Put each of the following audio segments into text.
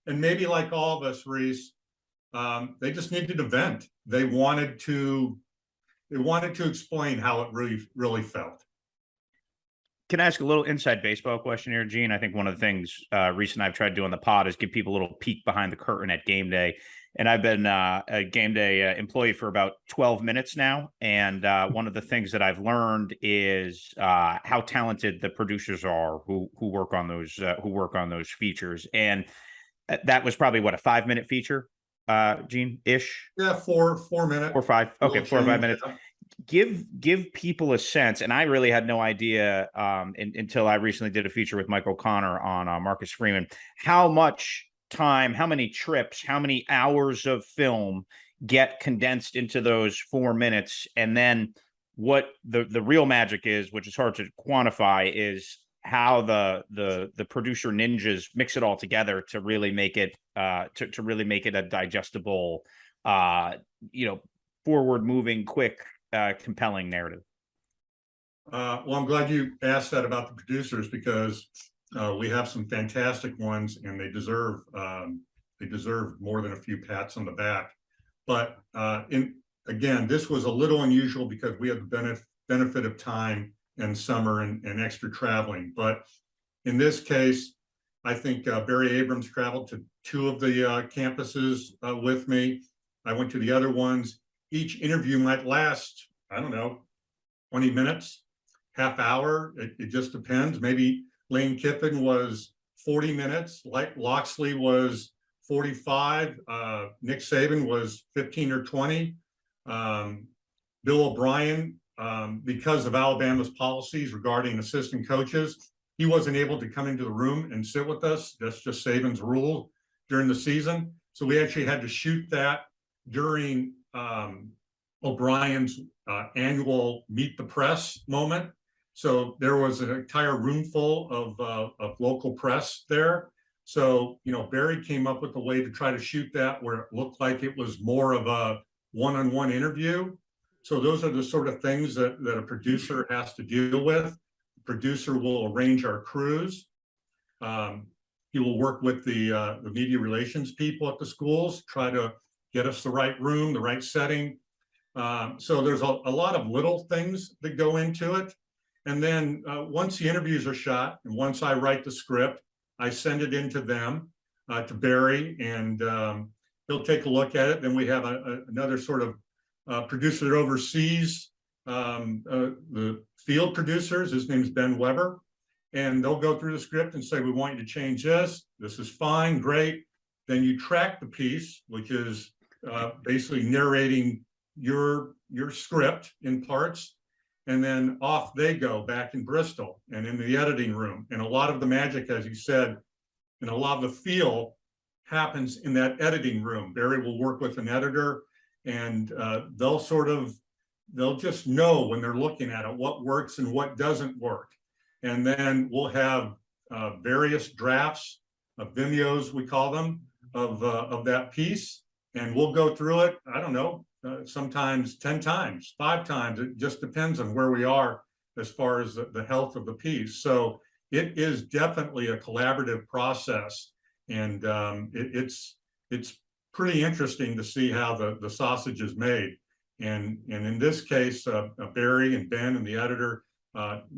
And maybe like all of us, Reese, they just needed to vent. They wanted to explain how it really felt. Can I ask a little inside baseball question here, Gene? I think one of the things Reese and I've tried to do on the pod is give people a little peek behind the curtain at game day. And I've been a game day employee for about 12 minutes now. And one of the things that I've learned is how talented the producers are who work on those features. And that was probably what, a 5-minute feature, Gene, ish? Yeah, 4 minutes. 4 or 5. Okay, 4 or 5 minutes. Yeah. Give people a sense, and I really had no idea until I recently did a feature with Mike O'Connor on Marcus Freeman, how much time, how many trips, how many hours of film get condensed into those 4 minutes. And then what the real magic is, which is hard to quantify, is how the producer ninjas mix it all together to really make it to really make it a digestible, forward moving, quick, compelling narrative. Well, I'm glad you asked that about the producers, because we have some fantastic ones, and they deserve more than a few pats on the back. But again, this was a little unusual because we had the benefit of time and summer and extra traveling. But in this case, I think Barry Abrams traveled to 2 of the campuses with me. I went to the other ones. Each interview might last, I don't know, 20 minutes, half hour. It just depends. Maybe Lane Kiffin was 40 minutes, like Loxley was 45, Nick Saban was 15 or 20. Bill O'Brien, because of Alabama's policies regarding assistant coaches, he wasn't able to come into the room and sit with us. That's just Saban's rule during the season. So we actually had to shoot that during O'Brien's annual Meet the Press moment. So there was an entire room full of local press there. So, Barry came up with a way to try to shoot that where it looked like it was more of a one-on-one interview. So those are the sort of things that a producer has to deal with. The producer will arrange our crews. He will work with the media relations people at the schools, try to get us the right room, the right setting. So there's a lot of little things that go into it. And then once the interviews are shot and once I write the script, I send it in to them, to Barry, and he'll take a look at it. Then we have another sort of producer that oversees the field producers. His name is Ben Weber. And they'll go through the script and say, we want you to change this. This is fine, great. Then you track the piece, which is basically narrating your script in parts. And then off they go back in Bristol and in the editing room. And a lot of the magic, as you said, and a lot of the feel happens in that editing room. Barry will work with an editor, and they'll just know when they're looking at it what works and what doesn't work. And then we'll have various drafts of Vimeos, we call them, of that piece. And we'll go through it, I don't know, sometimes 10 times, 5 times. It just depends on where we are as far as the health of the piece. So it is definitely a collaborative process. And it's pretty interesting to see how the sausage is made. And in this case, Barry and Ben and the editor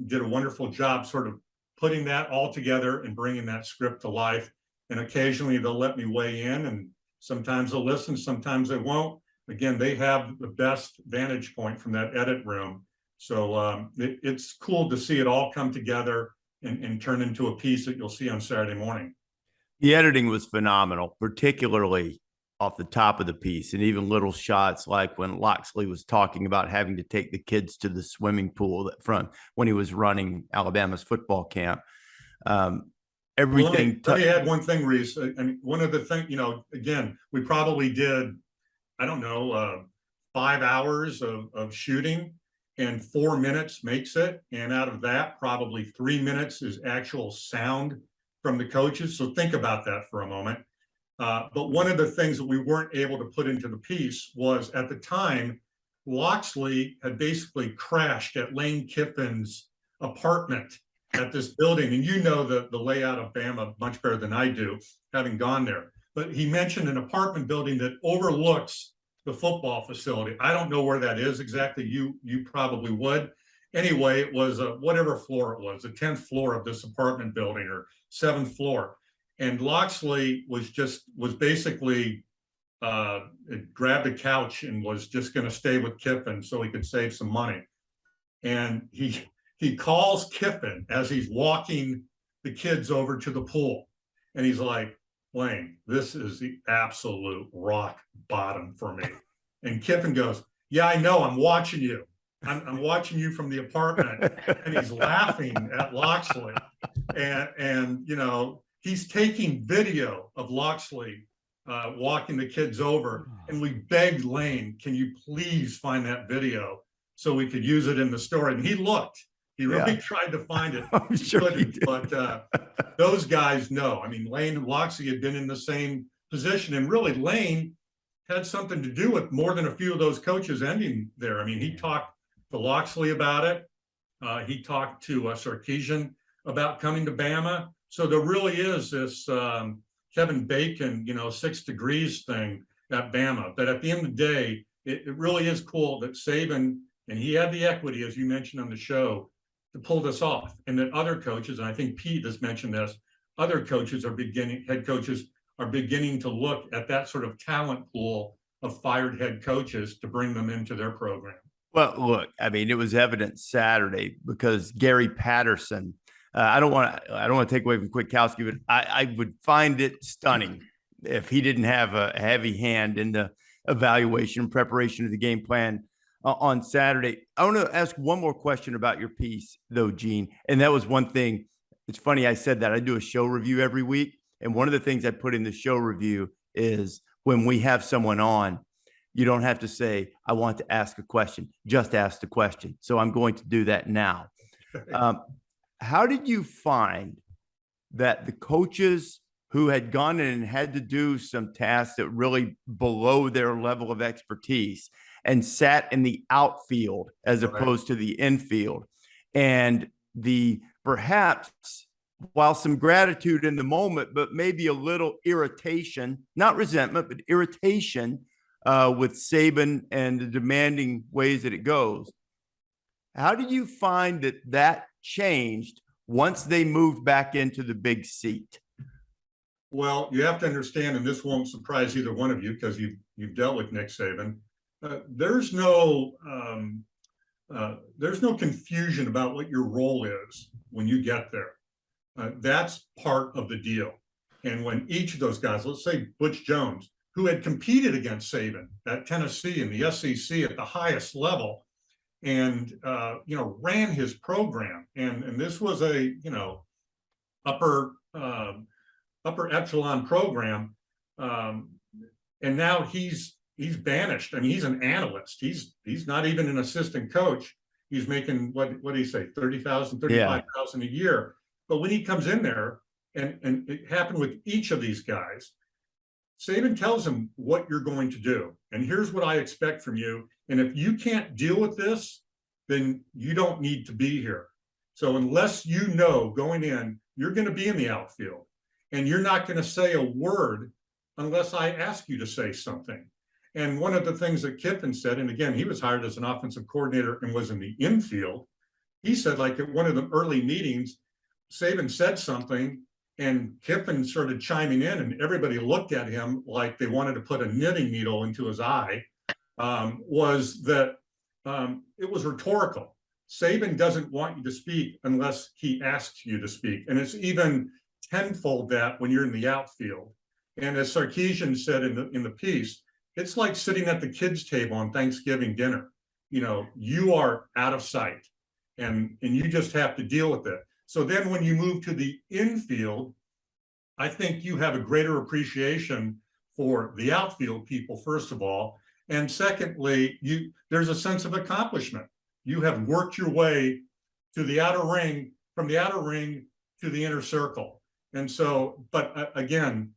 did a wonderful job sort of putting that all together and bringing that script to life. And occasionally they'll let me weigh in, and sometimes they'll listen, sometimes they won't. Again, they have the best vantage point from that edit room. So it's cool to see it all come together and turn into a piece that you'll see on Saturday morning. The editing was phenomenal, particularly off the top of the piece, and even little shots like when Loxley was talking about having to take the kids to the swimming pool front when he was running Alabama's football camp. Everything. Let me add one thing, Reese. And one of the things, again, we probably did, I don't know, 5 hours of shooting, and 4 minutes makes it. And out of that, probably 3 minutes is actual sound from the coaches. So think about that for a moment. But one of the things that we weren't able to put into the piece was, at the time, Loxley had basically crashed at Lane Kiffin's apartment at this building. And the layout of Bama much better than I do, having gone there. but he mentioned an apartment building that overlooks the football facility. I don't know where that is exactly. You probably would. Anyway, it was whatever floor it was, the 10th floor of this apartment building or 7th floor. And Loxley was basically grabbed a couch and was just going to stay with Kiffin so he could save some money. And he calls Kiffin as he's walking the kids over to the pool. And he's like, Lane, this is the absolute rock bottom for me. And Kiffin goes, yeah, I know, I'm watching you. I'm watching you from the apartment. And he's laughing at Loxley. And you know, he's taking video of Loxley walking the kids over. And we begged Lane, can you please find that video so we could use it in the story? And he looked. He really tried to find it. I'm sure he did. But those guys know. I mean, Lane and Loxley had been in the same position. And really, Lane had something to do with more than a few of those coaches ending there. I mean, he talked to Loxley about it. He talked to Sarkisian about coming to Bama. So there really is this Kevin Bacon, 6 degrees thing at Bama. But at the end of the day, it really is cool that Saban, and he had the equity, as you mentioned on the show, to pull this off. And that other coaches, and I think Pete has mentioned this, other coaches head coaches are beginning to look at that sort of talent pool of fired head coaches to bring them into their program. Well, look, I mean, it was evident Saturday because Gary Patterson, I don't want to take away from Kwiatkowski, but I would find it stunning if he didn't have a heavy hand in the evaluation and preparation of the game plan on Saturday. I want to ask one more question about your piece, though, Gene. And that was one thing. It's funny I said that. I do a show review every week. And one of the things I put in the show review is when we have someone on, you don't have to say, I want to ask a question. Just ask the question. So I'm going to do that now. How did you find that the coaches who had gone in and had to do some tasks that really below their level of expertise and sat in the outfield as opposed to the infield, and the perhaps, while some gratitude in the moment, but maybe a little irritation, not resentment, but irritation with Saban and the demanding ways that it goes. How did you find that changed once they moved back into the big seat? Well, you have to understand, and this won't surprise either one of you because you've dealt with Nick Saban. There's no confusion about what your role is when you get there. That's part of the deal. And when each of those guys, let's say Butch Jones, who had competed against Saban at Tennessee in the SEC at the highest level, and ran his program, and this was a upper echelon program, and now he's banished. I mean, he's an analyst. He's not even an assistant coach. He's making what do you say, 30,000, 35,000 a year. But when he comes in there, and it happened with each of these guys, Saban tells him what you're going to do. And here's what I expect from you. And if you can't deal with this, then you don't need to be here. So unless you know going in, you're going to be in the outfield and you're not going to say a word unless I ask you to say something. And one of the things that Kiffin said, and again, he was hired as an offensive coordinator and was in the infield. He said, like at one of the early meetings, Saban said something and Kiffin started chiming in and everybody looked at him like they wanted to put a knitting needle into his eye, was that it was rhetorical. Saban doesn't want you to speak unless he asks you to speak. And it's even tenfold that when you're in the outfield. And as Sarkisian said in the piece, it's like sitting at the kids' table on Thanksgiving dinner. You are out of sight and you just have to deal with it. So then when you move to the infield, I think you have a greater appreciation for the outfield people, first of all. And secondly, there's a sense of accomplishment. You have worked your way to the outer ring, from the outer ring to the inner circle. And so, but again,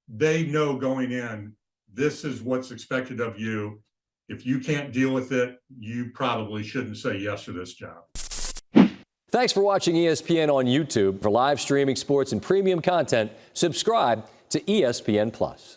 they know going in, this is what's expected of you. If you can't deal with it, you probably shouldn't say yes to this job. Thanks for watching ESPN on YouTube. For live streaming sports and premium content, subscribe to ESPN+.